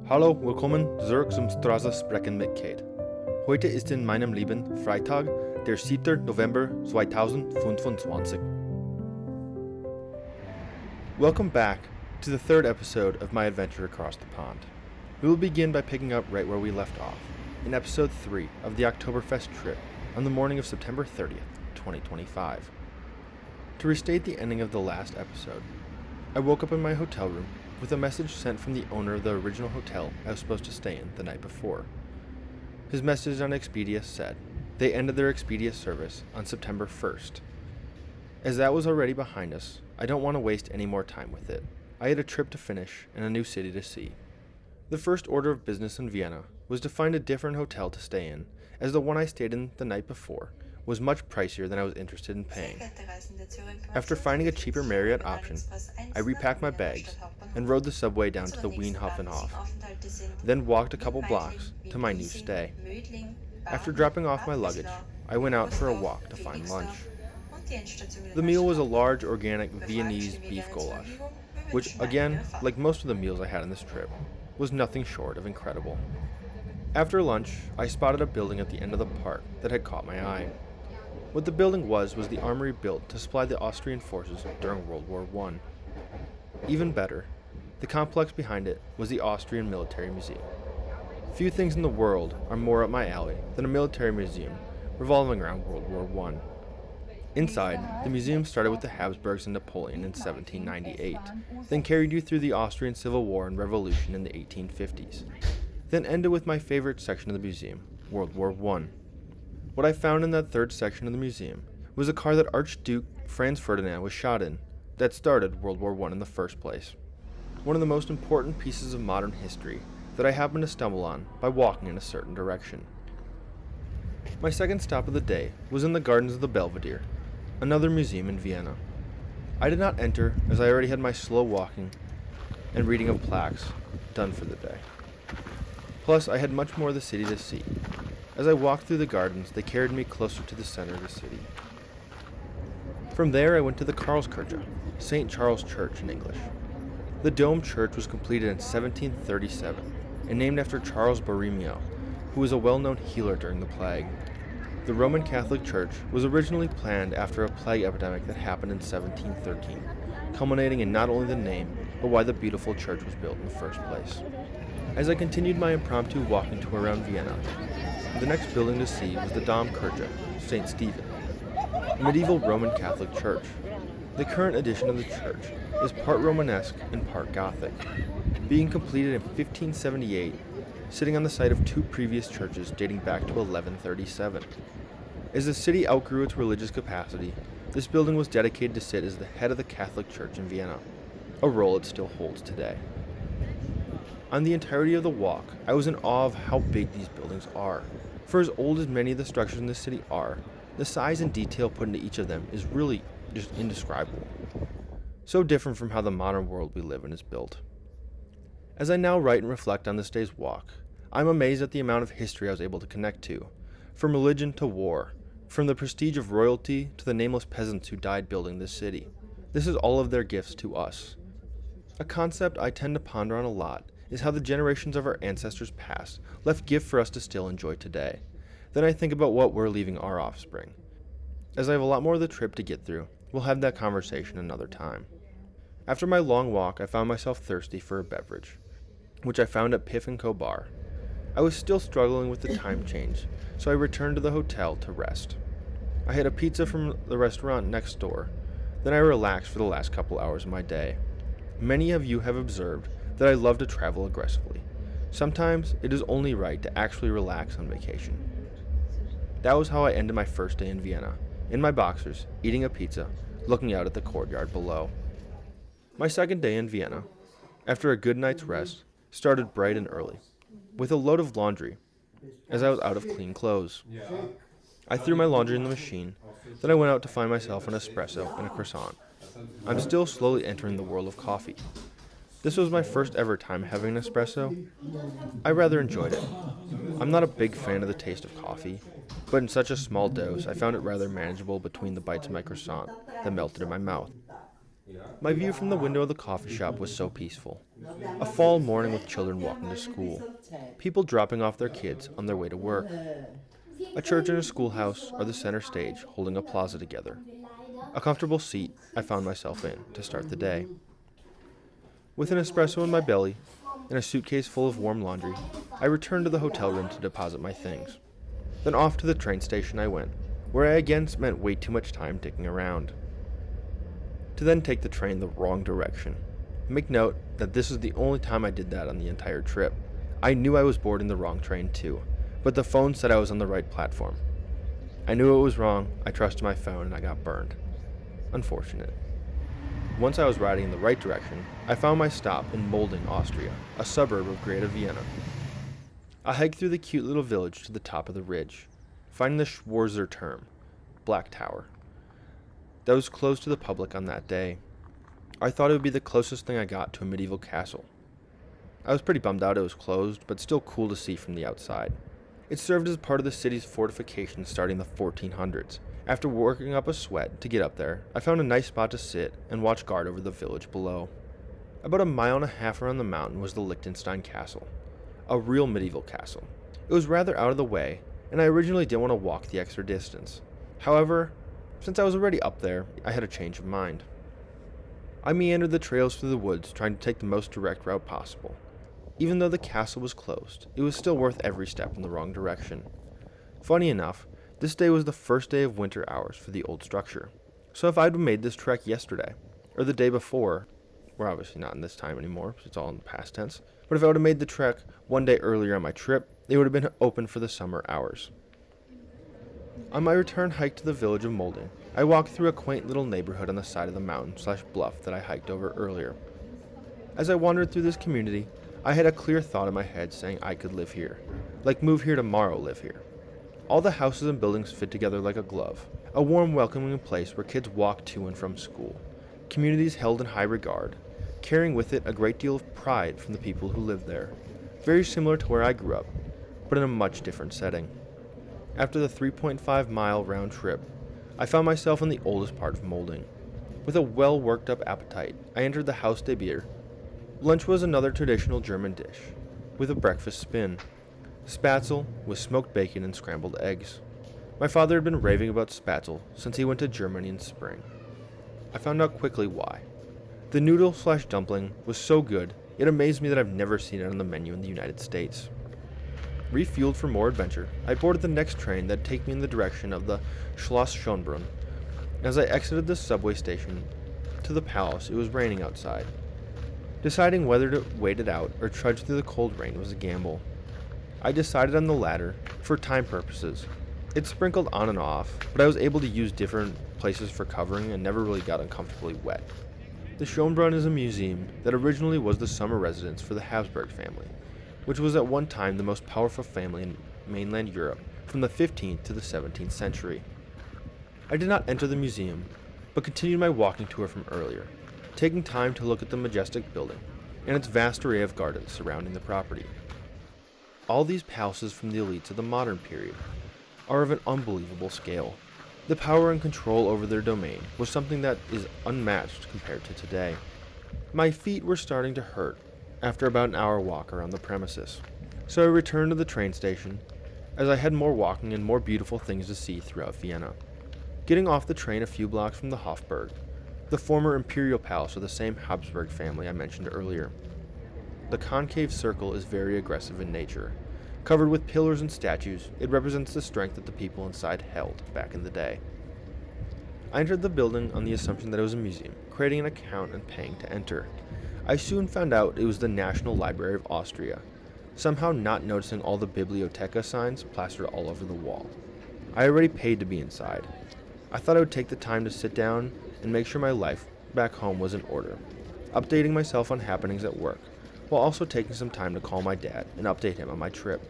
Hallo, willkommen zurück zum Straße sprechen mit Kate. Heute ist in meinem Leben Freitag, der 7. November 2025. Welcome back to the third episode of my adventure across the pond. We will begin by picking up right where we left off, in episode 3 of the Oktoberfest trip on the morning of September 30th, 2025. To restate the ending of the last episode, I woke up in my hotel room with a message sent from the owner of the original hotel I was supposed to stay in the night before. His message on Expedia said they ended their Expedia service on September 1st. As that was already behind us, I don't want to waste any more time with it. I had a trip to finish and a new city to see. The first order of business in Vienna was to find a different hotel to stay in, as the one I stayed in the night before was much pricier than I was interested in paying. After finding a cheaper Marriott option, I repacked my bags and rode the subway down to the Wien Hauptbahnhof, then walked a couple blocks to my new stay. After dropping off my luggage, I went out for a walk to find lunch. The meal was a large organic Viennese beef goulash, which again, like most of the meals I had on this trip, was nothing short of incredible. After lunch, I spotted a building at the end of the park that had caught my eye. What the building was the armory built to supply the Austrian forces during World War I. Even better, the complex behind it was the Austrian Military Museum. Few things in the world are more up my alley than a military museum revolving around World War I. Inside, the museum started with the Habsburgs and Napoleon in 1798, then carried you through the Austrian Civil War and Revolution in the 1850s, then ended with my favorite section of the museum, World War I. What I found in that third section of the museum was a car that Archduke Franz Ferdinand was shot in, that started World War I in the first place. One of the most important pieces of modern history that I happened to stumble on by walking in a certain direction. My second stop of the day was in the Gardens of the Belvedere, another museum in Vienna. I did not enter as I already had my slow walking and reading of plaques done for the day. Plus, I had much more of the city to see. As I walked through the gardens, they carried me closer to the center of the city. From there, I went to the Karlskirche, St. Charles Church in English. The domed church was completed in 1737 and named after Charles Borromeo, who was a well-known healer during the plague. The Roman Catholic Church was originally planned after a plague epidemic that happened in 1713, culminating in not only the name, but why the beautiful church was built in the first place. As I continued my impromptu walking tour around Vienna, the next building to see was the Domkirche, St. Stephen, a medieval Roman Catholic church. The current edition of the church is part Romanesque and part Gothic, being completed in 1578, sitting on the site of two previous churches dating back to 1137. As the city outgrew its religious capacity, this building was dedicated to sit as the head of the Catholic Church in Vienna, a role it still holds today. On the entirety of the walk, I was in awe of how big these buildings are. For as old as many of the structures in this city are, the size and detail put into each of them is really just indescribable. So different from how the modern world we live in is built. As I now write and reflect on this day's walk, I'm amazed at the amount of history I was able to connect to, from religion to war, from the prestige of royalty to the nameless peasants who died building this city. This is all of their gifts to us. A concept I tend to ponder on a lot is how the generations of our ancestors past left gifts for us to still enjoy today. Then I think about what we're leaving our offspring. As I have a lot more of the trip to get through, we'll have that conversation another time. After my long walk, I found myself thirsty for a beverage, which I found at Piff & Co Bar. I was still struggling with the time change, so I returned to the hotel to rest. I had a pizza from the restaurant next door, then I relaxed for the last couple hours of my day. Many of you have observed that I love to travel aggressively. Sometimes it is only right to actually relax on vacation. That was how I ended my first day in Vienna, in my boxers, eating a pizza, looking out at the courtyard below. My second day in Vienna, after a good night's rest, started bright and early, with a load of laundry, as I was out of clean clothes. I threw my laundry in the machine, then I went out to find myself an espresso and a croissant. I'm still slowly entering the world of coffee. This was my first ever time having an espresso. I rather enjoyed it. I'm not a big fan of the taste of coffee, but in such a small dose, I found it rather manageable between the bites of my croissant that melted in my mouth. My view from the window of the coffee shop was so peaceful. A fall morning with children walking to school, people dropping off their kids on their way to work. A church and a schoolhouse are the center stage holding a plaza together. A comfortable seat I found myself in to start the day. With an espresso in my belly and a suitcase full of warm laundry, I returned to the hotel room to deposit my things. Then off to the train station I went, where I again spent way too much time dicking around. To then take the train the wrong direction. Make note that this is the only time I did that on the entire trip. I knew I was boarding the wrong train too, but the phone said I was on the right platform. I knew it was wrong, I trusted my phone, and I got burned. Unfortunate. Once I was riding in the right direction, I found my stop in Molding, Austria, a suburb of Greater Vienna. I hiked through the cute little village to the top of the ridge, finding the Schwarzer Turm, Black Tower, that was closed to the public on that day. I thought it would be the closest thing I got to a medieval castle. I was pretty bummed out it was closed, but still cool to see from the outside. It served as part of the city's fortifications starting the 1400s. After working up a sweat to get up there, I found a nice spot to sit and watch guard over the village below. About a mile and a half around the mountain was the Liechtenstein Castle, a real medieval castle. It was rather out of the way, and I originally didn't want to walk the extra distance. However, since I was already up there, I had a change of mind. I meandered the trails through the woods, trying to take the most direct route possible. Even though the castle was closed, it was still worth every step in the wrong direction. Funny enough, this day was the first day of winter hours for the old structure. So if I'd made this trek yesterday, or the day before, we're obviously not in this time anymore, because it's all in the past tense, but if I would have made the trek one day earlier on my trip, it would have been open for the summer hours. On my return hike to the village of Molding, I walked through a quaint little neighborhood on the side of the mountain/bluff that I hiked over earlier. As I wandered through this community, I had a clear thought in my head saying I could live here. Like move here tomorrow, live here. All the houses and buildings fit together like a glove. A warm, welcoming place where kids walk to and from school. Communities held in high regard, carrying with it a great deal of pride from the people who lived there. Very similar to where I grew up, but in a much different setting. After the 3.5-mile round trip, I found myself in the oldest part of Molding. With a well-worked-up appetite, I entered the Haus de Bier. Lunch was another traditional German dish, with a breakfast spin. Spatzel with smoked bacon and scrambled eggs. My father had been raving about spatzel since he went to Germany in spring. I found out quickly why. The noodle/dumpling was so good, it amazed me that I've never seen it on the menu in the United States. Refueled for more adventure, I boarded the next train that'd take me in the direction of the Schloss Schönbrunn. As I exited the subway station to the palace, it was raining outside. Deciding whether to wait it out or trudge through the cold rain was a gamble. I decided on the latter for time purposes. It sprinkled on and off, but I was able to use different places for covering and never really got uncomfortably wet. The Schönbrunn is a museum that originally was the summer residence for the Habsburg family, which was at one time the most powerful family in mainland Europe from the 15th to the 17th century. I did not enter the museum, but continued my walking tour from earlier, taking time to look at the majestic building and its vast array of gardens surrounding the property. All these palaces from the elites of the modern period are of an unbelievable scale. The power and control over their domain was something that is unmatched compared to today. My feet were starting to hurt after about an hour walk around the premises, so I returned to the train station as I had more walking and more beautiful things to see throughout Vienna. Getting off the train a few blocks from the Hofburg, the former imperial palace of the same Habsburg family I mentioned earlier. The concave circle is very aggressive in nature. Covered with pillars and statues, it represents the strength that the people inside held back in the day. I entered the building on the assumption that it was a museum, creating an account and paying to enter. I soon found out it was the National Library of Austria, somehow not noticing all the Bibliotheca signs plastered all over the wall. I already paid to be inside. I thought I would take the time to sit down and make sure my life back home was in order, updating myself on happenings at work, while also taking some time to call my dad and update him on my trip.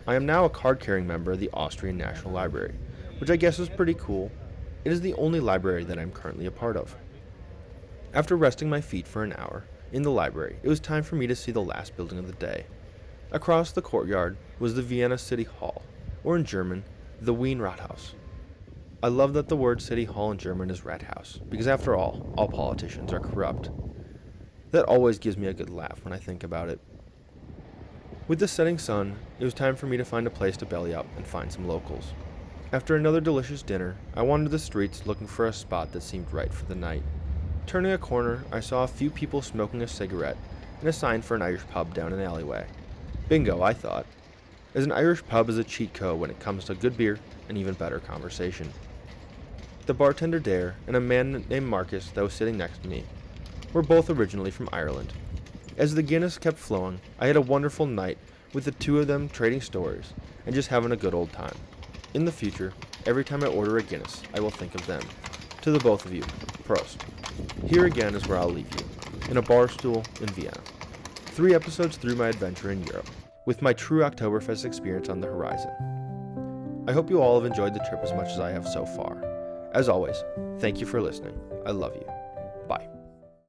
I am now a card-carrying member of the Austrian National Library, which I guess is pretty cool. It is the only library that I am currently a part of. After resting my feet for an hour in the library, it was time for me to see the last building of the day. Across the courtyard was the Vienna City Hall, or in German, the Wien Rathaus. I love that the word City Hall in German is Rathaus, because after all politicians are corrupt. That always gives me a good laugh when I think about it. With the setting sun, it was time for me to find a place to belly up and find some locals. After another delicious dinner, I wandered the streets looking for a spot that seemed right for the night. Turning a corner, I saw a few people smoking a cigarette and a sign for an Irish pub down an alleyway. Bingo, I thought, as an Irish pub is a cheat code when it comes to good beer and even better conversation. The bartender there and a man named Marcus that was sitting next to me were both originally from Ireland. As the Guinness kept flowing, I had a wonderful night with the two of them trading stories and just having a good old time. In the future, every time I order a Guinness, I will think of them. To the both of you, Prost. Here again is where I'll leave you, in a bar stool in Vienna. 3 episodes through my adventure in Europe, with my true Oktoberfest experience on the horizon. I hope you all have enjoyed the trip as much as I have so far. As always, thank you for listening. I love you. Bye.